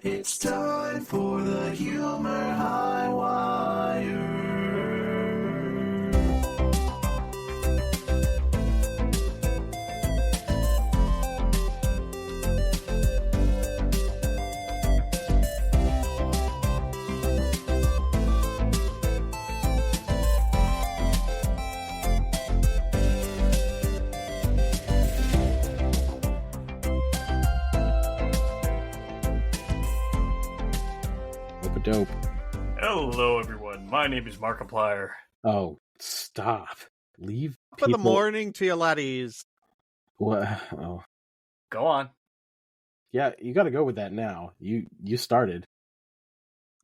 It's time for the Humor Highwire. Dope. Hello, everyone. My name is Markiplier. Oh, stop. Leave For people... the morning to your laddies. What? Oh. Go on. Yeah, you gotta go with that now. You started.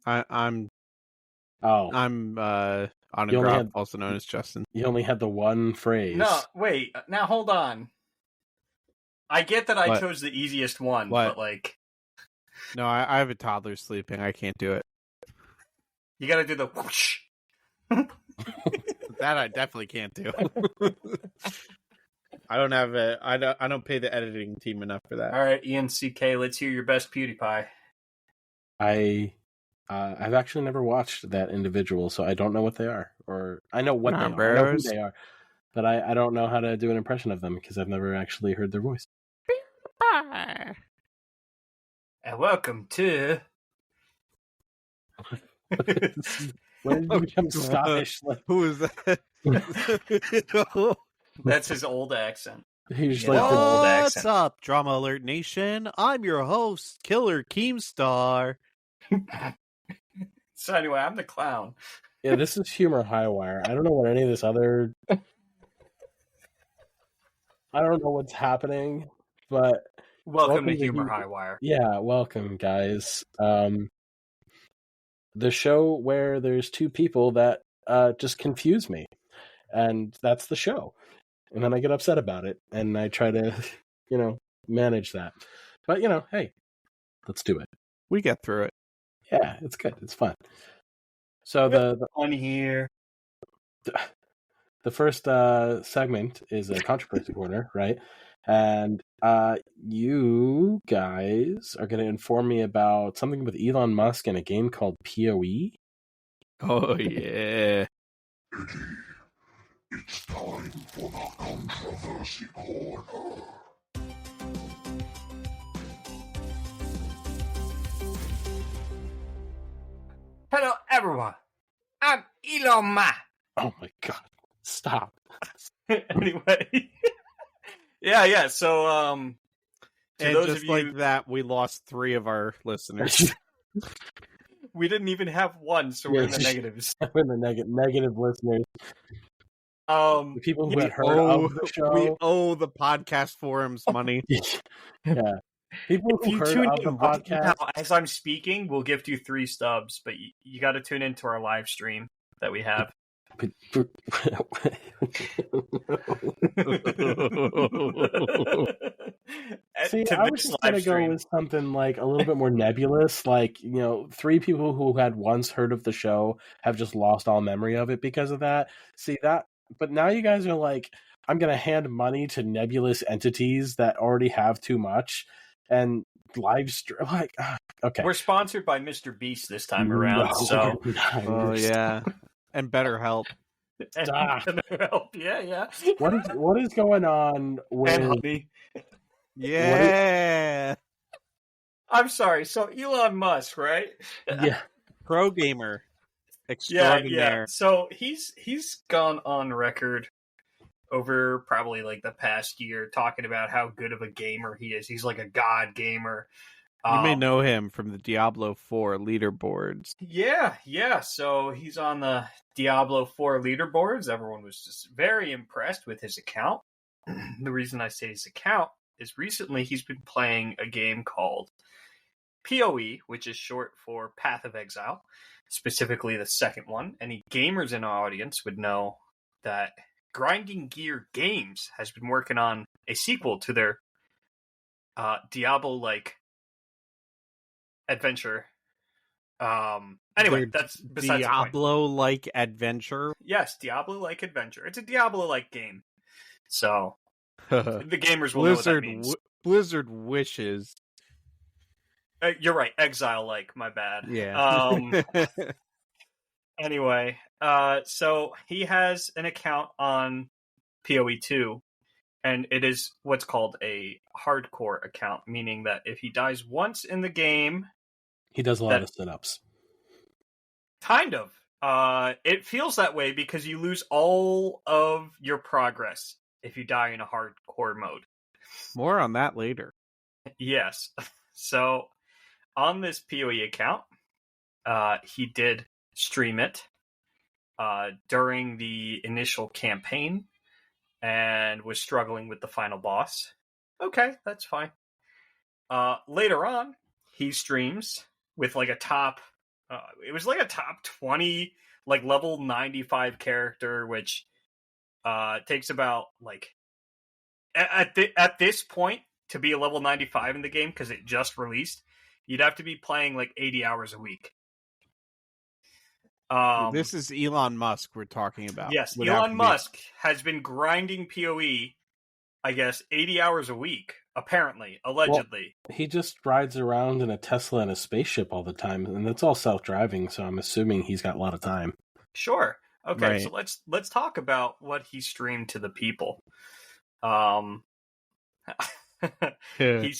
I'm Oh. AedanGraef, also known as Justin. You only had the one phrase. No, wait. Now, hold on. I get that I What? chose the easiest one, What? but, like... No, I have a toddler sleeping. I can't do it. You gotta do the whoosh. That I definitely can't do. I don't pay the editing team enough for that. Alright, ENCK, let's hear your best PewDiePie. I've actually never watched that individual, so I don't know what they are. Or I know what they are. I know who they are. But I don't know how to do an impression of them because I've never actually heard their voice. And welcome to... When did you become Scottish? Who is that? That's his old accent. He's Yeah. like An old What's accent. up, Drama Alert Nation? I'm your host, Killer Keemstar. So anyway, I'm the clown. Yeah, this is Humor Highwire. I don't know what any of this other... I don't know what's happening, but... Welcome to Humor Highwire. Yeah, welcome, guys. The show where there's two people that just confuse me, and that's the show. And then I get upset about it, and I try to, manage that. But, hey, let's do it. We get through it. Yeah, it's good. It's fun. So the On here. the first segment is a controversy corner, right? And you guys are going to inform me about something with Elon Musk and a game called PoE. Oh, yeah. It's time for the controversy corner. Hello, everyone. I'm Elon Musk. Oh my god. Stop. Anyway. Yeah, so, to And those just of you... like that, we lost 3 of our listeners. We didn't even have one, so we're in the Yes. negatives. We're the negative listeners. The people who we had heard of the show. We owe the podcast forums money. Yeah. People If who you heard tune of the in right podcast. now, as I'm speaking, we'll gift you 3 stubs, but you got to tune into our live stream that we have. See, To I was this just live going to go stream. with something like a little bit more nebulous, like, 3 people who had once heard of the show have just lost all memory of it because of that. See that, but now you guys are like, I'm going to hand money to nebulous entities that already have too much and live stream, like, okay. We're sponsored by Mr. Beast this time around, No, so... we're not. Oh, yeah. And BetterHelp. Stop. Help. Yeah. What is going on with... And Honey. Yeah. I'm sorry, so Elon Musk, right? Yeah. Pro gamer. Yeah. Extraordinaire. So he's gone on record over probably like the past year talking about how good of a gamer he is. He's like a god gamer. You may know him from the Diablo 4 leaderboards. Yeah. So he's on the Diablo 4 leaderboards. Everyone was just very impressed with his account. The reason I say his account is recently he's been playing a game called PoE, which is short for Path of Exile, specifically the second one. Any gamers in our audience would know that Grinding Gear Games has been working on a sequel to their Diablo-like adventure. Anyway, that's besides the point. Diablo-like adventure. Yes, Diablo-like adventure. It's a Diablo-like game. So the gamers will know what that means. Blizzard wishes You're right, Exile-like. My bad. Yeah. Anyway, so he has an account on PoE2, and it is what's called a hardcore account, meaning that if he dies once in the game, He does a lot of sit-ups. Kind of. It feels that way because you lose all of your progress if you die in a hardcore mode. More on that later. Yes. So, on this PoE account, he did stream it during the initial campaign and was struggling with the final boss. Okay, that's fine. Later on, he streams with like a top... it was like a top 20, like level 95 character, which takes about like... At this point, to be a level 95 in the game, because it just released, you'd have to be playing like 80 hours a week. This is Elon Musk we're talking about. Yes, Elon Musk has been grinding PoE, I guess, 80 hours a week, apparently, allegedly. Well, he just rides around in a Tesla and a spaceship all the time, and it's all self-driving, so I'm assuming he's got a lot of time. Sure. Okay, Right. so let's talk about what he streamed to the people. He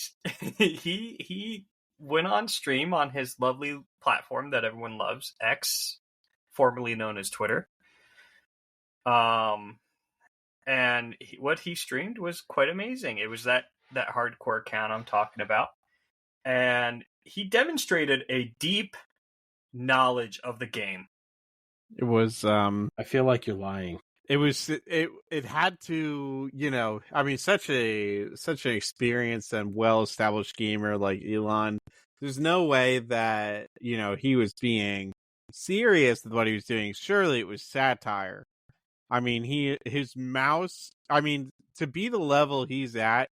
went on stream on his lovely platform that everyone loves, X, formerly known as Twitter. And what he streamed was quite amazing. It was that hardcore account I'm talking about, and he demonstrated a deep knowledge of the game. It was I feel like you're lying. it had to, I mean, such an experienced and well-established gamer like Elon, there's no way that, he was being serious with what he was doing. Surely it was satire. I mean, his mouse, I mean, to be the level he's at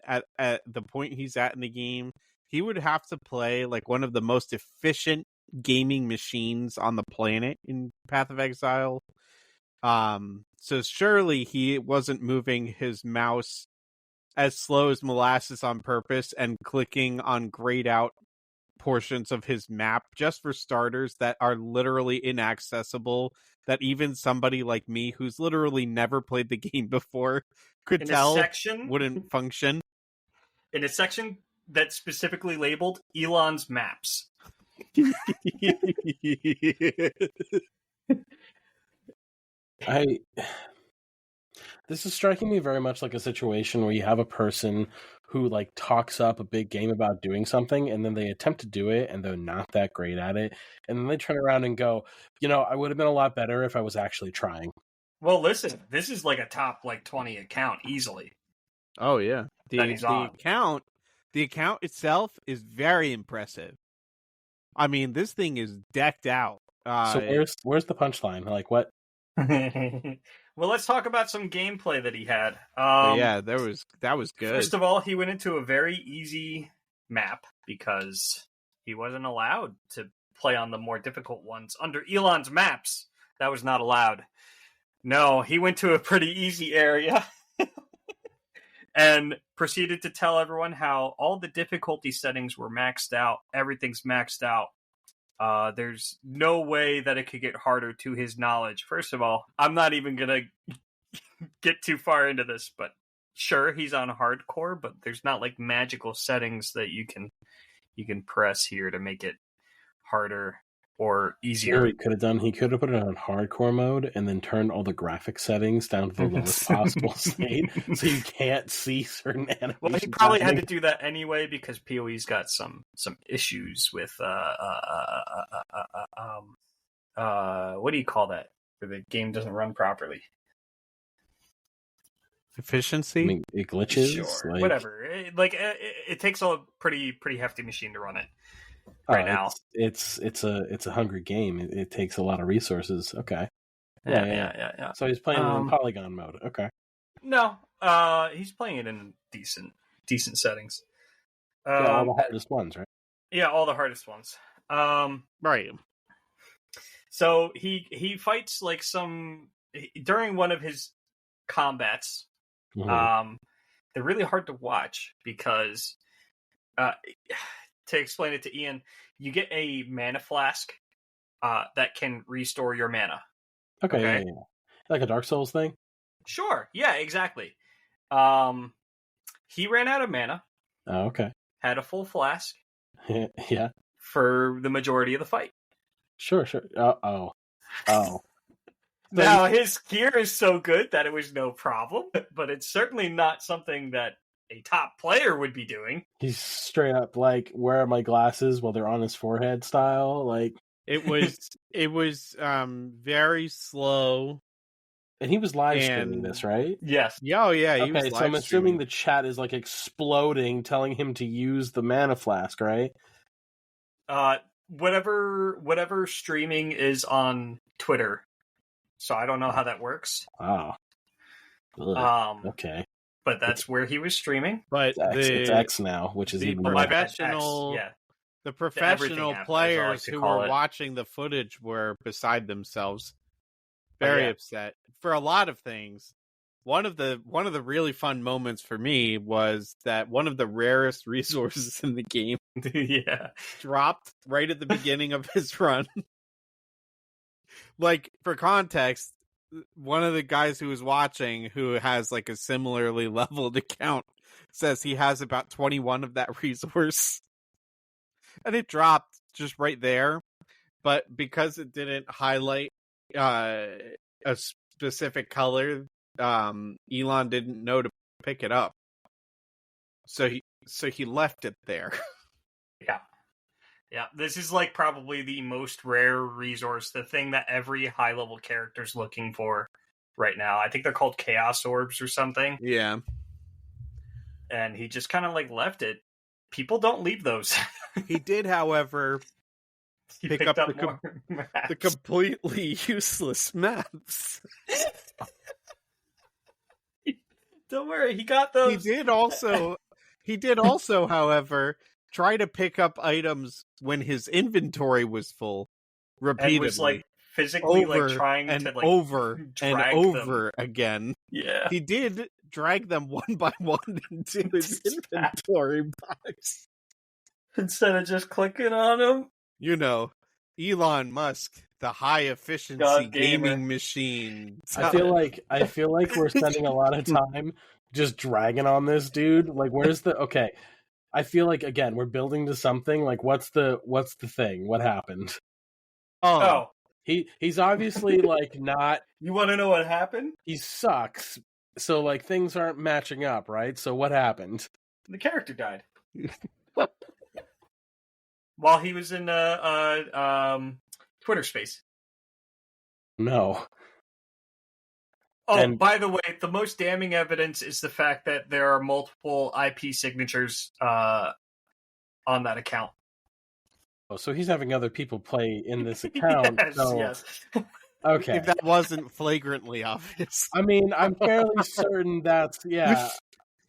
the point he's at in the game, he would have to play like one of the most efficient gaming machines on the planet in Path of Exile. So surely he wasn't moving his mouse as slow as molasses on purpose and clicking on grayed out portions of his map just for starters that are literally inaccessible, that even somebody like me who's literally never played the game before could tell wouldn't function. In a section that's specifically labeled Elon's maps. This is striking me very much like a situation where you have a person who like talks up a big game about doing something, and then they attempt to do it and they're not that great at it, and then they turn around and go, I would have been a lot better if I was actually trying. Well, listen, this is like a top 20 account easily. Oh yeah. The account itself is very impressive. I mean, this thing is decked out. So where's the punchline? Like what? Well, let's talk about some gameplay that he had. Yeah, that was good. First of all, he went into a very easy map because he wasn't allowed to play on the more difficult ones. Under Elon's maps, that was not allowed. No, he went to a pretty easy area and proceeded to tell everyone how all the difficulty settings were maxed out. Everything's maxed out. There's no way that it could get harder to his knowledge. First of all, I'm not even going to get too far into this, but sure, he's on hardcore, but there's not like magical settings that you can press here to make it harder or easier. He could have put it on hardcore mode and then turned all the graphic settings down to the lowest possible state, so you can't see certain animations. Well, he probably had to do that anyway because PoE's got some issues with what do you call that? Where the game doesn't run properly. Efficiency? I mean, it glitches. Sure, whatever. It takes a pretty hefty machine to run it. Now it's a hungry game. It takes a lot of resources. Okay. Yeah. So he's playing in polygon mode. Okay. No, he's playing it in decent settings. All the hardest ones, right? Yeah, all the hardest ones. Right. So he fights during one of his combats. Mm-hmm. They're really hard to watch because to explain it to Ian, you get a mana flask that can restore your mana. Okay, Okay. yeah. Like a Dark Souls thing? Sure. Yeah, exactly. He ran out of mana, Oh, okay. had a full flask Yeah. for the majority of the fight. Sure. Oh. Now, his gear is so good that it was no problem, but it's certainly not something that a top player would be doing. He's straight up like, where are my glasses while they're on his forehead style? Like, It was very slow. and he was live streaming this, right? Yes. Yeah, he was Okay, so I'm assuming the chat is like exploding, telling him to use the mana flask, right? Whatever streaming is on Twitter. So I don't know how that works. Wow. Ugh. Okay. But that's where he was streaming. But it's X now, which is even worse. The professional players who were watching the footage were beside themselves, very upset for a lot of things. One of the really fun moments for me was that one of the rarest resources in the game, dropped right at the beginning of his run. Like, for context, one of the guys who was watching, who has like a similarly leveled account, says he has about 21 of that resource. And it dropped just right there. But because it didn't highlight a specific color, Elon didn't know to pick it up. So he left it there. Yeah, this is like probably the most rare resource, the thing that every high-level character's looking for right now. I think they're called Chaos Orbs or something. Yeah. And he just kind of like left it. People don't leave those. He did, however, pick up the completely useless maps. Don't worry, he got those. He did also, however, try to pick up items when his inventory was full repeatedly. And was like physically trying to over and over again. Yeah. He did drag them one by one into his inventory box. Instead of just clicking on them. You know, Elon Musk, the high efficiency gaming machine. I feel like we're spending a lot of time just dragging on this dude. Like, where's the okay? I feel like, again, we're building to something. Like, what's the thing? What happened? Oh. He's obviously like not. You want to know what happened? He sucks. So like things aren't matching up, right? So what happened? The character died. While he was in Twitter space. No. Oh, and by the way, the most damning evidence is the fact that there are multiple IP signatures on that account. Oh, so he's having other people play in this account. Yes. Okay. If that wasn't flagrantly obvious. I mean, I'm fairly certain that's,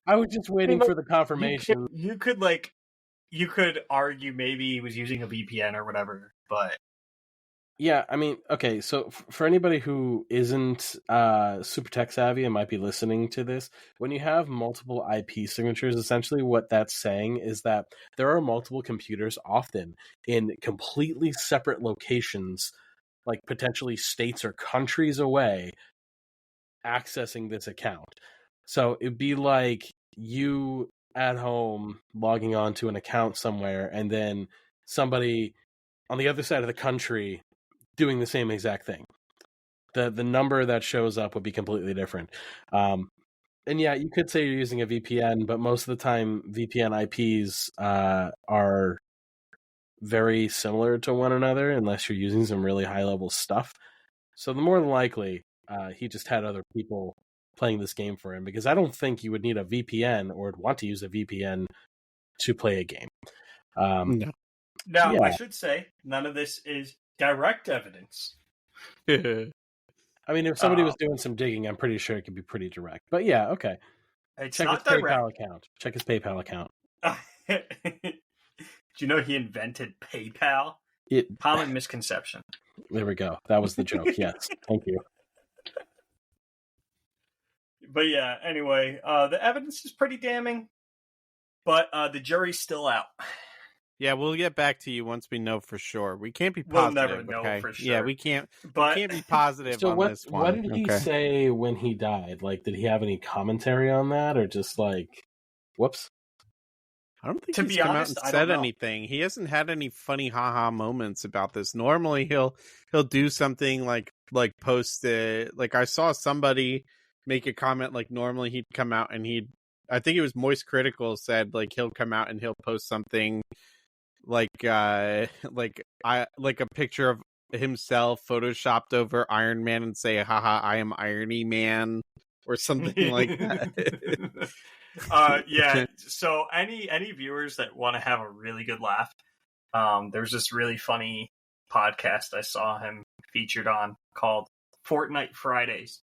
I was just waiting for the confirmation. You could argue maybe he was using a VPN or whatever, but... Yeah, I mean, okay, so for anybody who isn't super tech savvy and might be listening to this, when you have multiple IP signatures, essentially what that's saying is that there are multiple computers, often in completely separate locations, like potentially states or countries away, accessing this account. So it'd be like you at home logging on to an account somewhere, and then somebody on the other side of the country doing the same exact thing. The number that shows up would be completely different. And yeah, you could say you're using a VPN, but most of the time VPN IPs are very similar to one another unless you're using some really high level stuff. So the more than likely, he just had other people playing this game for him, because I don't think you would need a VPN or would want to use a VPN to play a game. No. Now, I should say, none of this is direct evidence. I mean, if somebody was doing some digging, I'm pretty sure it could be pretty direct. But yeah, okay. Check his PayPal account. Check his PayPal account. Do you know he invented PayPal? Common misconception. There we go. That was the joke. Yes. Thank you. But yeah, anyway, the evidence is pretty damning, but the jury's still out. Yeah, we'll get back to you once we know for sure. We can't be We'll positive. never know okay? for Yeah, sure. we can't But be positive So on what this one. what did he okay? say when he died? Like, did he have any commentary on that, or just like, whoops? I don't think To he's be come honest, out I and don't said know. anything. He hasn't had any funny haha moments about this. Normally he'll do something like post it. Like I saw somebody make a comment like normally he'd come out and I think it was Moist Critical said like he'll come out and he'll post something like like a picture of himself photoshopped over Iron Man and say haha I am Irony Man or something like that. Yeah. So any viewers that want to have a really good laugh, there's this really funny podcast I saw him featured on called Fortnite Fridays,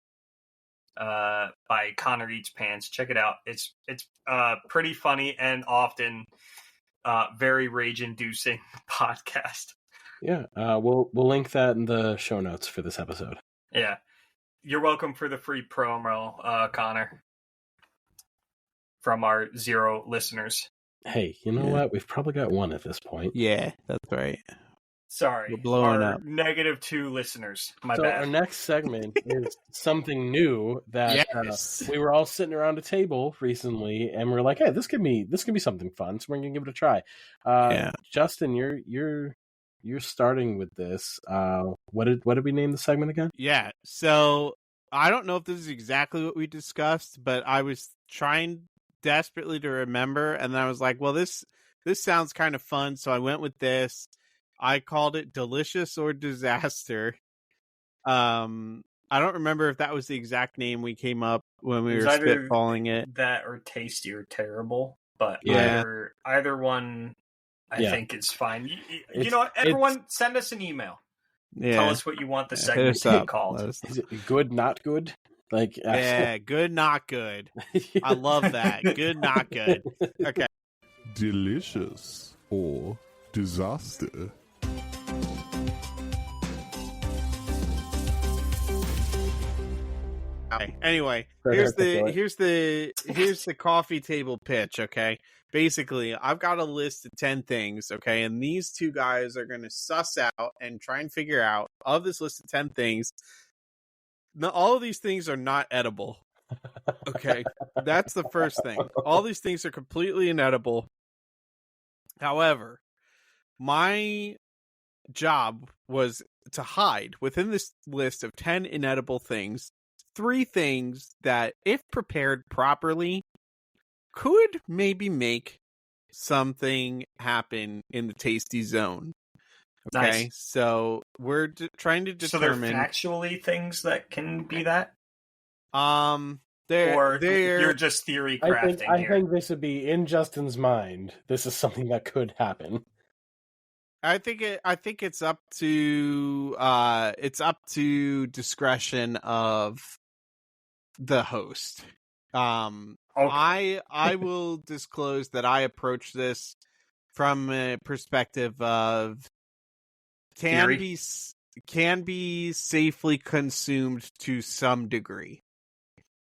by Connor Eats Pants. Check it out. It's pretty funny and often very rage-inducing podcast. Yeah, we'll link that in the show notes for this episode. Yeah, you're welcome for the free promo, Connor, from our 0 listeners. Hey, you know what? We've probably got one at this point. Yeah, that's right. Sorry, We're blowing our up. -2 listeners. My So bad. our next segment is something new that Yes. we were all sitting around a table recently, and we're like, "Hey, this could be something fun." So we're gonna give it a try. Yeah. Justin, you're starting with this. What did we name the segment again? Yeah. So I don't know if this is exactly what we discussed, but I was trying desperately to remember, and then I was like, well, this sounds kind of fun, so I went with this. I called it Delicious or Disaster. I don't remember if that was the exact name we came up when we were spitballing it. That or Tasty or Terrible, but Yeah. either one I think is fine. You know what? Everyone, send us an email. Yeah. Tell us what you want the Hit segment us to be up. called. Is it good, not good? Like, Yeah, good, not good. I love that. Good, not good. Okay. Delicious or disaster? Okay. Anyway, Go here's ahead, the coffee table pitch, okay? Basically, I've got a list of 10 things, okay? And these two guys are going to suss out and try and figure out of this list of 10 things. Now, all of these things are not edible. Okay? That's the first thing. All these things are completely inedible. However, my job was to hide within this list of 10 inedible things 3 things that, if prepared properly, could maybe make something happen in the tasty zone. Okay, Nice. so we're trying to determine. So they're factually things that can be that? They're You're just theory crafting I here. think this would be in Justin's mind. This is something that could happen. I think it's up to discretion of the host. Okay. I will disclose that I approach this from a perspective of can be safely consumed to some degree.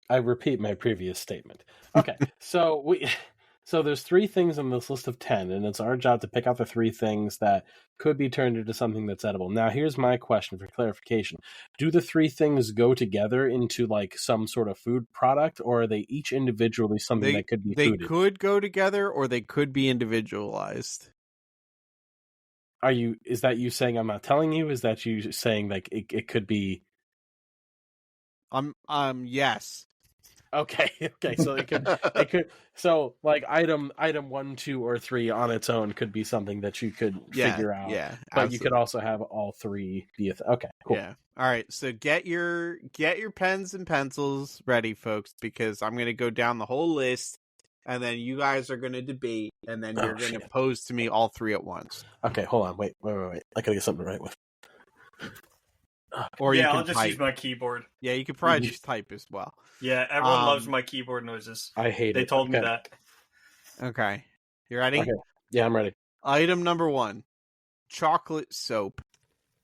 I repeat my previous statement. Okay, so there's 3 things on this list of 10, and it's our job to pick out the 3 things that could be turned into something that's edible. Now, here's my question for clarification. Do the 3 things go together into like some sort of food product, or are they each individually something that could be fooded? They could go together, or they could be individualized. Is that you saying I'm not telling you? Is that you saying like it could be? Yes. Okay. So it could. So like item 1, 2, or 3 on its own could be something that you could figure out. Yeah, but absolutely. you could also have all 3 be okay. Cool. Yeah. All right. So get your pens and pencils ready, folks, because I'm gonna go down the whole list, and then you guys are gonna debate, and then you're gonna pose to me all 3 at once. Okay. Hold on. Wait. I gotta get something to write with. Or yeah, you can I'll just type. use my keyboard. Yeah, you could probably just type as well. Yeah, everyone loves my keyboard noises. I hate it. They told me that. Okay. You ready? Okay. Yeah, I'm ready. Item number 1. Chocolate soap.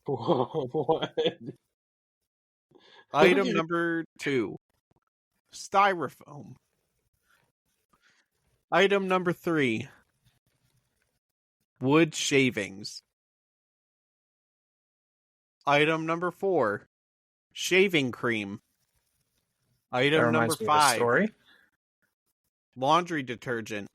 What? Item number 2. Styrofoam. Item number 3. wood shavings. Item number 4, shaving cream. That Item number reminds me of a 5, story. laundry detergent.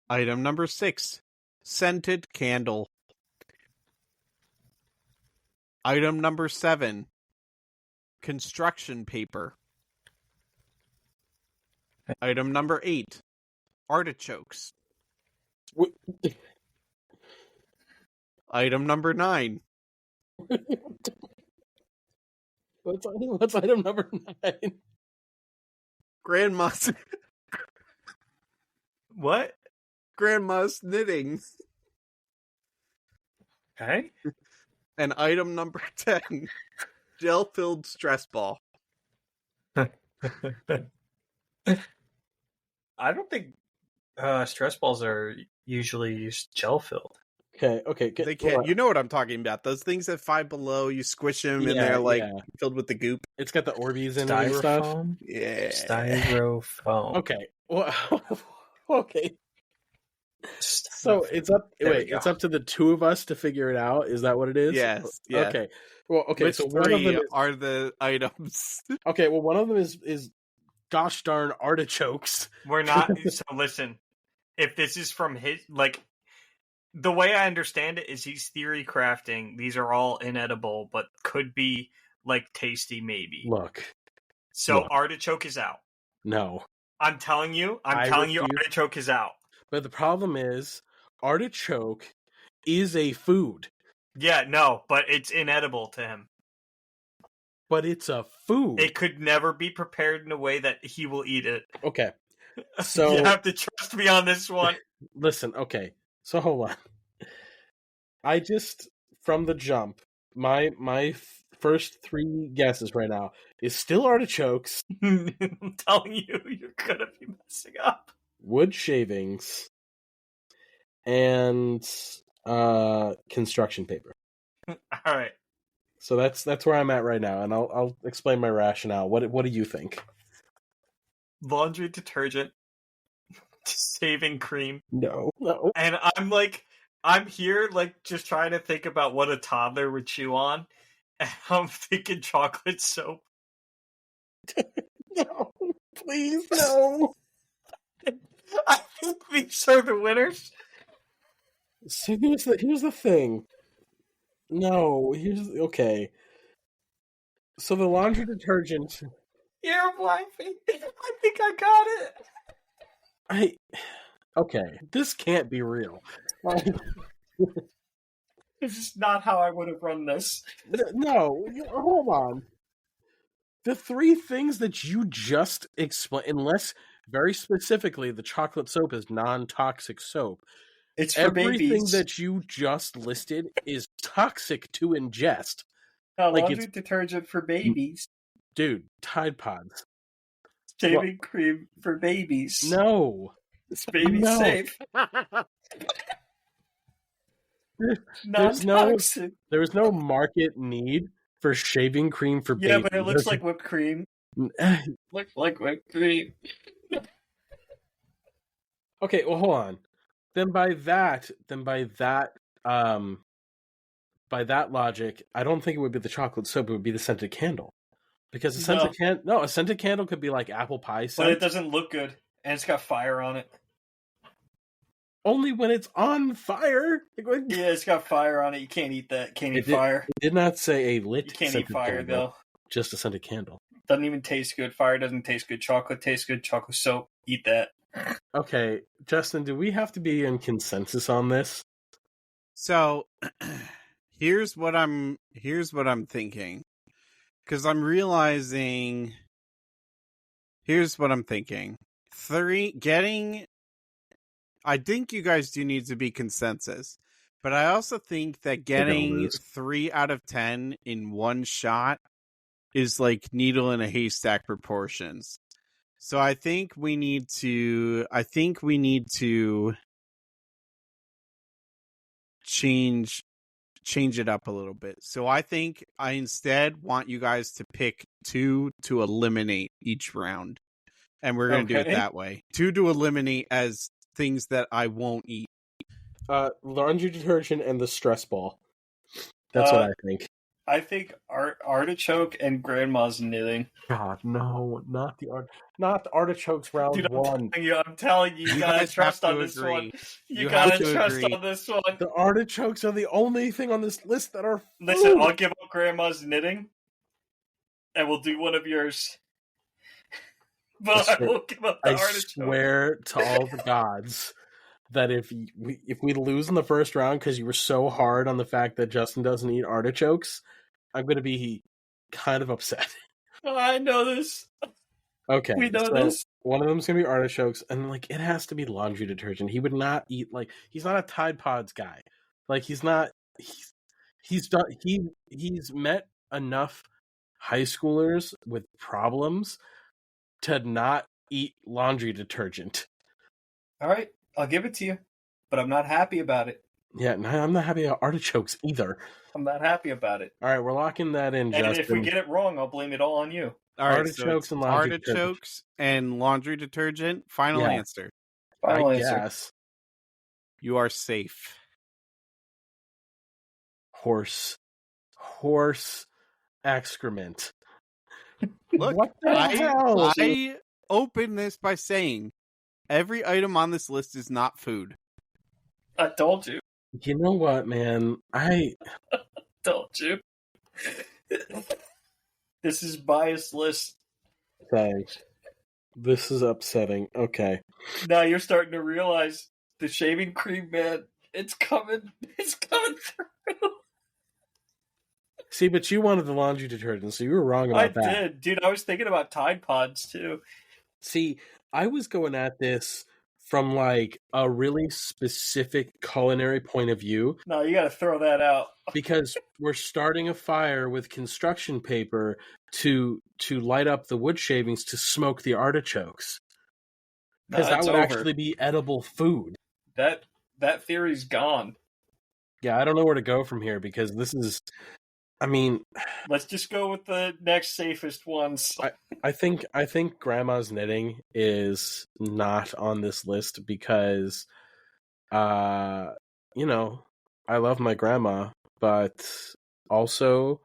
Item number 6, scented candle. Item number 7, construction paper. Item number 8, artichokes. Item number 9, What's item number 9? grandma's What? grandma's knitting. Okay. And item number 10, gel-filled stress ball. I don't think stress balls are usually used gel filled. Okay. They can't. You know what I'm talking about? Those things at Five Below, you squish them and they're like filled with the goop. It's got the Orbeez in it and stuff. Styrofoam? Yeah. Styrofoam. Okay. Well, okay. So it's up. There we Wait, go. it's up to the two of us to figure it out. Is that what it is? Yes. Yeah. Okay. Well, okay. Which so one of them is, are the items? okay. Well, one of them is gosh darn artichokes. We're not. So listen, if this is from his, like, the way I understand it is he's theory crafting. These are all inedible, but could be like tasty, maybe. Look, So look. artichoke is out. No. I'm telling you, I refuse. artichoke is out. But the problem is, artichoke is a food, Yeah, no, but it's inedible to him. but it's a food. It could never be prepared in a way that he will eat it. Okay. So You have to trust me on this one. listen. Okay. So hold on. I just from the jump, my first 3 guesses right now is still artichokes, I'm telling you, you're gonna be messing up. wood shavings, and construction paper. All right. So that's where I'm at right now, and I'll explain my rationale. What do you think? Laundry detergent, saving cream, No. and I'm here like just trying to think about what a toddler would chew on, and I'm thinking chocolate soap. No, please, no. I think these are the winners. So here's the thing. No, okay. So the laundry detergent. You're laughing. I think I got it. Okay, this can't be real. This is not how I would have run this. No, hold on. The 3 things that you just explained, unless very specifically the chocolate soap is non-toxic soap, It's for everything babies. that you just listed is toxic to ingest. Laundry it's- detergent for babies. Dude, Tide Pods. Shaving cream for babies. No. It's baby No. safe. There's Non-toxic. There's no market need for shaving cream for babies. Yeah, but it looks like whipped cream. Looks like whipped cream. Okay, well, hold on. Then by that logic, I don't think it would be the chocolate soap. It would be the scented candle, because a scented candle could be like apple pie scent. But it doesn't look good, and it's got fire on it. Only when it's on fire. Yeah, it's got fire on it. You can't eat that. Can't eat It fire. did not say a lit. You can't eat scented fire candle, though. Just a scented candle. Doesn't even taste good. Fire doesn't taste good. Chocolate tastes good. Chocolate soap. Eat that. Okay, Justin, do we have to be in consensus on this? So here's what I'm thinking. Because I'm realizing here's what I'm thinking. I think you guys do need to be consensus. But I also think that getting 3 out of 10 in one shot is like needle in a haystack proportions. So I think we need to change it up a little bit. So I think I instead want you guys to pick 2 to eliminate each round. And we're going to do it that way. 2 to eliminate as things that I won't eat. Laundry detergent and the stress ball. That's what I think. I think artichoke and grandma's knitting. God, no, not the artichokes round Dude, one. I'm telling you, you gotta guys trust have to on this agree. one. You have gotta to trust agree. on this one. The artichokes are the only thing on this list that are food. Listen, I'll give up grandma's knitting, and we'll do one of yours. But I won't give up the I artichoke. swear to all the gods that if we lose in the first round because you were so hard on the fact that Justin doesn't eat artichokes, I'm going to be kind of upset. Oh, I know this. Okay, We know so this. one of them's going to be artichokes, and like it has to be laundry detergent. He would not eat he's not a Tide Pods guy. Like he's not. He's met enough high schoolers with problems to not eat laundry detergent. All right, I'll give it to you, but I'm not happy about it. Yeah, no, I'm not happy about artichokes either. I'm not happy about it. All right, we're locking that in, And Justin. if we get it wrong, I'll blame it all on you. All right, Artichokes so and laundry artichokes and laundry detergent. Final Yeah. answer. Final I answer. guess. You are safe. Horse excrement. Look, What the hell? I open this by saying every item on this list is not food. I told you. You know what, man? Told you. This is biased list. Thanks. This is upsetting. Okay. Now you're starting to realize the shaving cream, man. It's coming. It's coming through. See, but you wanted the laundry detergent, so you were wrong about that. I did. Dude, I was thinking about Tide Pods, too. See, I was going at this from like a really specific culinary point of view. No, you gotta throw that out. Because we're starting a fire with construction paper to light up the wood shavings to smoke the artichokes. Because that would actually be edible food. That theory's gone. Yeah, I don't know where to go from here because this is... I mean... Let's just go with the next safest ones. I think Grandma's knitting is not on this list because, I love my grandma, but also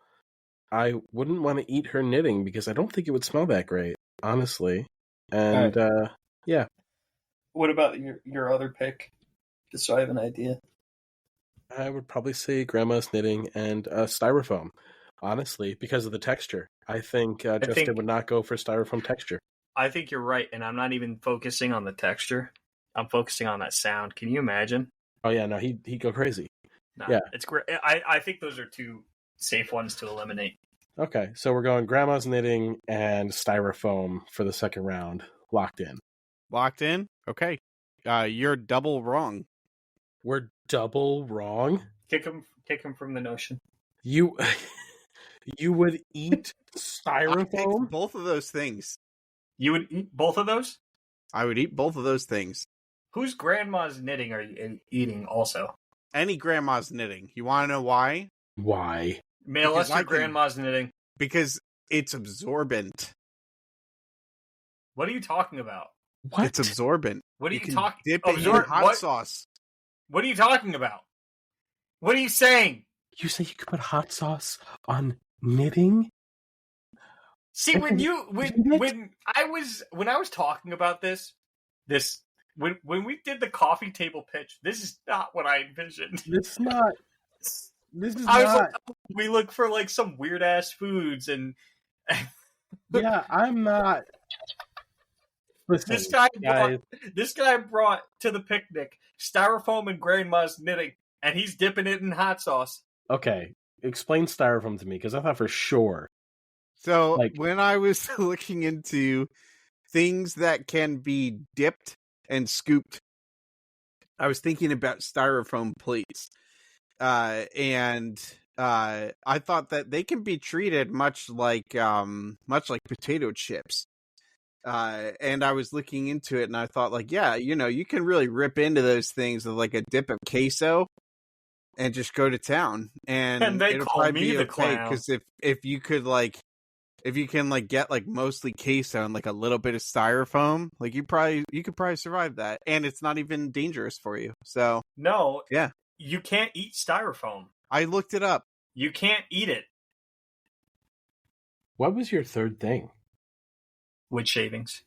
I wouldn't want to eat her knitting because I don't think it would smell that great, honestly. And, yeah. What about your other pick? Just so I have an idea. I would probably say Grandma's knitting and styrofoam, honestly, because of the texture. I think Justin would not go for styrofoam texture. I think you're right, and I'm not even focusing on the texture. I'm focusing on that sound. Can you imagine? Oh, yeah, no, he'd go crazy. No, yeah. It's great. I think those are two safe ones to eliminate. Okay, so we're going Grandma's knitting and styrofoam for the second round. Locked in. Locked in? Okay. You're double wrong. We're double wrong? Kick him from the notion. You would eat styrofoam? Both of those things. You would eat both of those? I would eat both of those things. Whose grandma's knitting are you eating also? Any grandma's knitting. You want to know why? Why? Mail us your grandma's knitting. Because it's absorbent. What are you talking about? What? It's absorbent. What are you talking? Dip it in hot sauce. What are you talking about? What are you saying? You say you could put hot sauce on knitting? See, when I was talking about this when we did the coffee table pitch, this is not what I envisioned. This is not. We look for like some weird ass foods and yeah, I'm not. Listen, this guy brought to the picnic styrofoam and grandma's knitting, and he's dipping it in hot sauce. Okay, explain styrofoam to me, because I thought for sure. So, when I was looking into things that can be dipped and scooped, I was thinking about styrofoam plates. And I thought that they can be treated much like potato chips. And I was looking into it and I thought like, yeah, you can really rip into those things with like a dip of queso and just go to town. And they it'll call probably me be the okay clown. because if you could like if you can like get like mostly queso and like a little bit of styrofoam, like you could probably survive that, and it's not even dangerous for you. So No, yeah, you can't eat styrofoam. I looked it up. You can't eat it. What was your third thing? Wood shavings.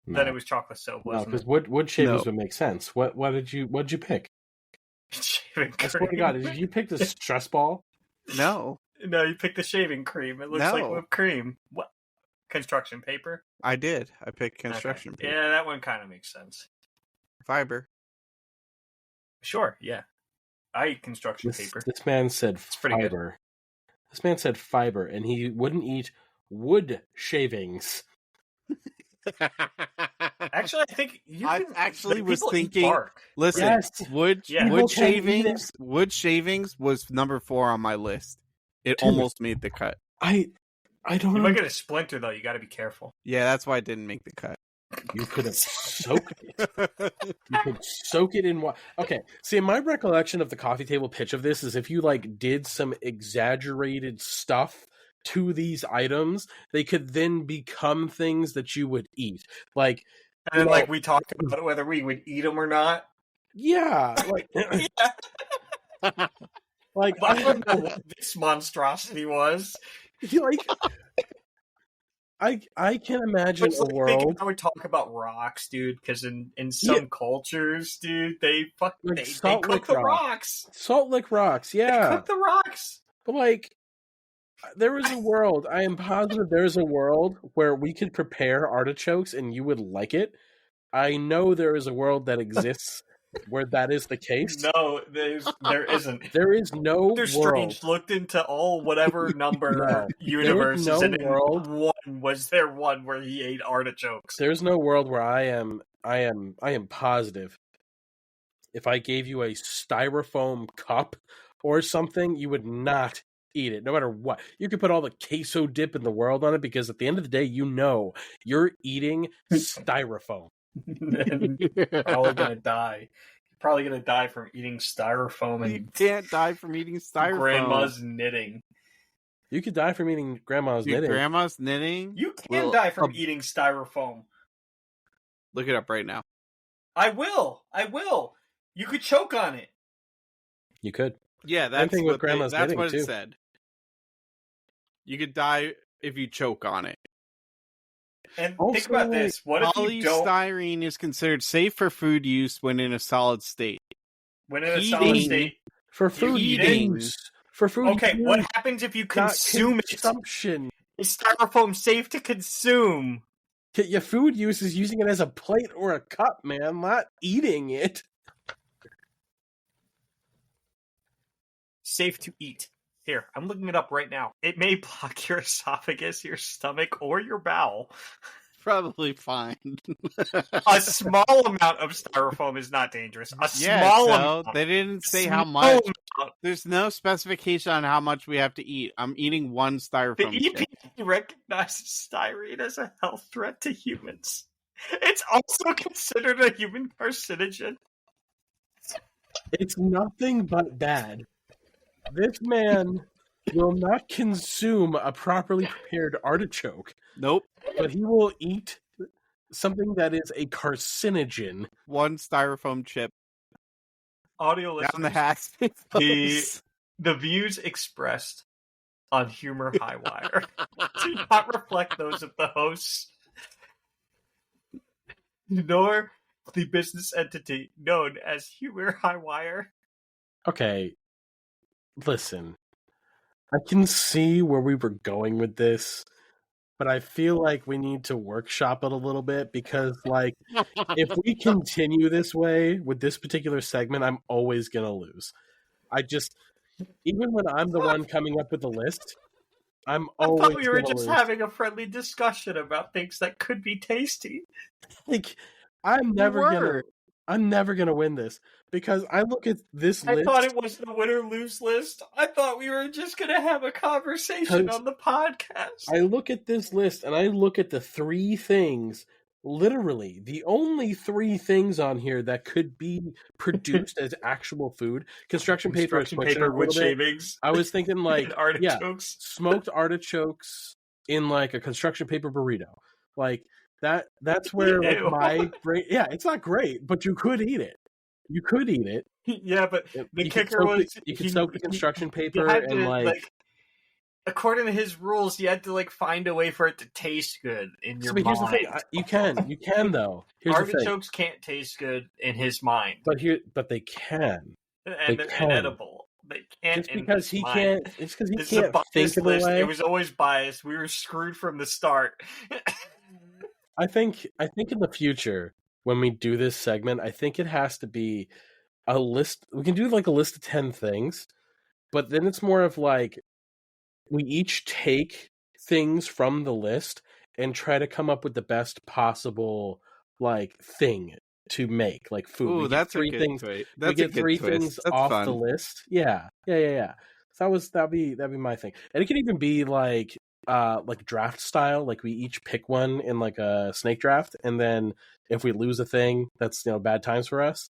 No. Then it was chocolate soap, No, wasn't because it? wood shavings No. would make sense. What'd you pick? Shaving I swear to cream. God, did you pick the stress ball? No, No, you picked the shaving cream. It looks like No. whipped cream. What? Construction paper? I did. I picked construction Okay. paper. Yeah, that one kind of makes sense. Fiber. Sure, yeah. I eat construction paper. This man said pretty good. fiber. This man said fiber, and he wouldn't eat wood shavings. Actually, I think I actually was people eat thinking- bark. Listen, Yes. wood Yeah. People can eat shavings. Wood shavings was number 4 on my list. It Dude. almost made the cut. I don't You know. might get a splinter though. You got to be careful. Yeah, that's why it didn't make the cut. You could have soaked it. You could soak it in water. Okay, see, my recollection of the coffee table pitch of this is if you like did some exaggerated stuff to these items, they could then become things that you would eat. Like, And then, you know, like we talked about whether we would eat them or not. yeah, like, like I don't know what this monstrosity was. like, I can imagine But a world I would talk about rocks, dude, because in some cultures, dude, they Like they salt cook lick the rock. rocks. salt lick rocks. They Yeah, cook the rocks. but like, there is a world. I am positive there is a world where we could prepare artichokes and you would like it. I know there is a world that exists where that is the case. No, there isn't. There is no Doctor world. Strange looked into all whatever number No. universes, There is no and in world. one was there one where he ate artichokes. There's no world where I am positive. If I gave you a styrofoam cup or something, you would not eat it, no matter what. You could put all the queso dip in the world on it because at the end of the day, you know you're eating styrofoam. And you're probably gonna die. You're probably gonna die from eating styrofoam You and can't die from eating styrofoam. grandma's knitting. You could die from eating grandma's Your knitting. grandma's knitting. You can Well, die from eating styrofoam. Look it up right now. I will. You could choke on it. You could. Yeah, that's thing with what grandma's that's knitting, what it too. said. You could die if you choke on it. And Also, think about this. What if you don't Polystyrene is considered safe for food use when in a solid state. when in a solid Heating. state? For food eating. use. For food Okay, use, what happens if you not consume it? consumption. Is styrofoam safe to consume? Your food use is using it as a plate or a cup, man, not eating it. Safe to eat. Here, I'm looking it up right now. It may block your esophagus, your stomach, or your bowel. Probably fine. A small amount of styrofoam is not dangerous. A Yeah, small so amount. they didn't say Small how much. amount. There's no specification on how much we have to eat. I'm eating one The styrofoam chip. EPA recognizes styrene as a health threat to humans. It's also considered a human carcinogen. It's nothing but bad. This man will not consume a properly prepared artichoke, Nope. but he will eat something that is a carcinogen. One styrofoam chip Audio down the listeners, hacks. the views expressed on Humor Highwire do not reflect those of the hosts, nor the business entity known as Humor Highwire. Okay, listen. I can see where we were going with this, but I feel like we need to workshop it a little bit because, like, if we continue this way with this particular segment, I'm always going to lose. Even when I'm the one coming up with the list, I'm I always thought we were gonna just lose. having a friendly discussion about things that could be tasty. Like, I'm never gonna win this because I look at this I list. thought it wasn't a win or lose list. I thought we were just going to have a conversation Because on the podcast. I look at this list and I look at the three things literally the only 3 things on here that could be produced as actual food. Construction paper, Construction paper, wood shavings. I was thinking like, and artichokes. smoked artichokes in like a construction paper burrito. Like that's where like Ew. my brain. Yeah, it's not great, but you could eat it. You could eat it. Yeah, but the You could kicker soak was you could soak the construction you paper had and to, like according to his rules, you had to like find a way for it to taste good in your but here's the mind. thing. You can though. Here's the thing. Artichokes can't taste good in his mind, But they can. and they're can. inedible. They can't. Just because he mind. can't. It's because he This is a can't think biased of a list. way. It was always biased. We were screwed from the start. I think in the future when we do this segment, I think it has to be a list. We can do like a list of 10 things, but then it's more of like we each take things from the list and try to come up with the best possible like thing to make, like food. Ooh, that's a good things. twist. We get 3 things off the list. Yeah. So that'd be my thing, and it could even be like draft style. Like we each pick one in like a snake draft, and then if we lose a thing, that's bad times for us.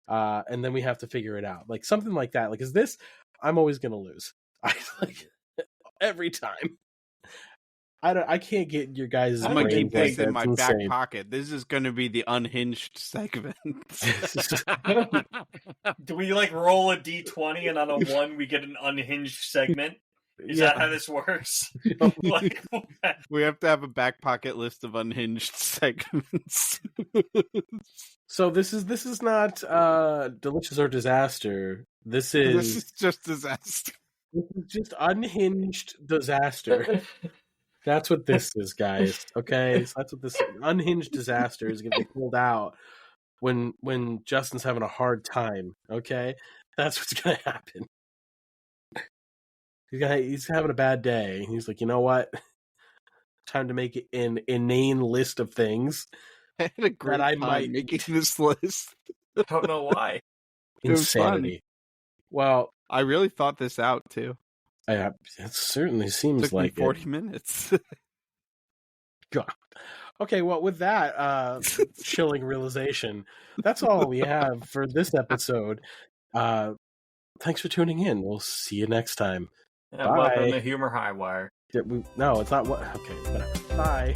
And then we have to figure it out, like something like that. Like, is this? I'm always gonna lose. I like every time. I can't get your guys. I'm gonna keep this in my back insane. pocket. This is gonna be the unhinged segment. Do we like roll a d20 and on a 1 we get an unhinged segment? Is that how this works? Like, we have to have a back pocket list of unhinged segments. So this is not delicious or disaster. This is just disaster. This is just unhinged disaster. That's what this is, guys. Okay, so that's what this unhinged disaster is going to be pulled out when Justin's having a hard time. Okay, that's what's going to happen. He's having a bad day. He's like, you know what? Time to make an inane list of things. I had a great time making this list. I don't know why. Insanity. Well, I really thought this out too. It certainly seems Took like me 40 minutes. God. Okay, well, with that chilling realization, that's all we have for this episode. Thanks for tuning in. We'll see you next time. Welcome to Humor Highwire. No, it's not what. Okay, whatever. Bye.